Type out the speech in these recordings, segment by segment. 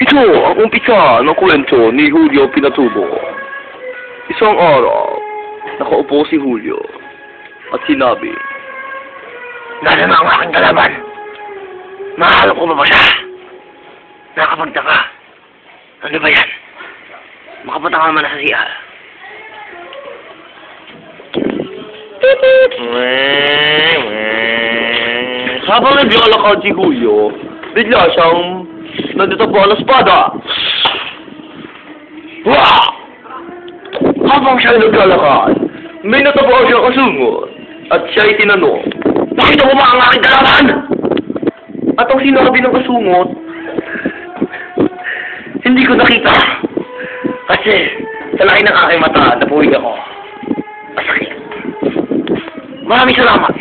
Ito ang umpisa ng kwento ni Julio Pinatubo. Isang araw, nakaupo si Julio at sinabi, Nasaan na ang aking kalaban? Mahalo ko ba siya? Nakapagtaka. Ano ba yan? Makapunta ka naman na sa CR. Habang naglalakad si Julio, bigla siyang nanditapo ang espada. Wah! Habang siya naglalakad, may natapo siyang kasungot at siya'y tinanong, Nakita mo ba ang aking kalaban? at ang sinabi ng kasungot, Hindi ko nakita. Kasi sa laki ng aking mata, napuwig ako. Masakit. Maraming salamat.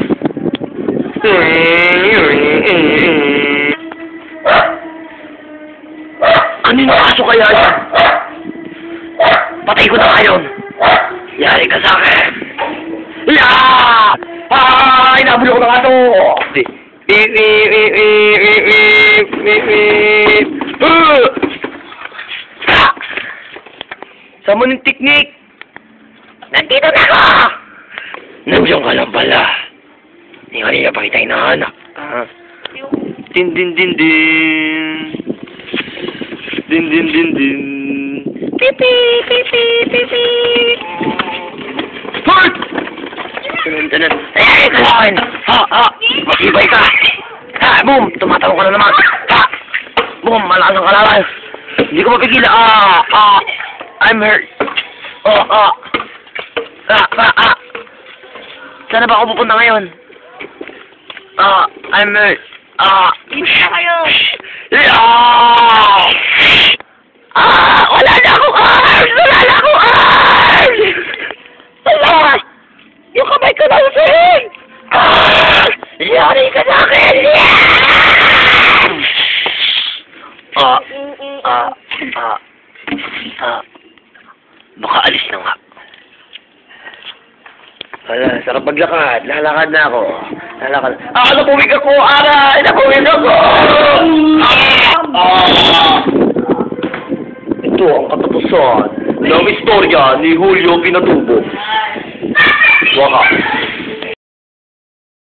Kanino kaso kaya yan? Patay ko na ngayon. Yari ka sa akin. Yeah! Ay, nabulok na nga to. Sama ng teknik. Nandito na ako! Nandiyan ka lang pala. Hindi kanina pa kita hinahanap. Din din din din. Din din din din. Pipi, pipi, pipi. Hoy! Tunod. Ay, kalawin! Ha! Matibay ka! Ha! Boom! Tumatawag ka na naman! Ha! Boom! Malakas ang kalawan! Hindi ko mapigil! I'm hurt! Saan na ba ako pupunta ngayon? I'm hurt! Hindi na kayo! Wala na akong arms! Wala na akong arms! Wala! Yung kamay ko na usig! Yari ka sa akin! Baka alis na nga. Wala, sarap maglakad. Lalakad na ako. Lalakad. Napuwig ako! Napuwig ako! Ito ang katapusan ng istorya ni Julio Pinatubo. Wakas.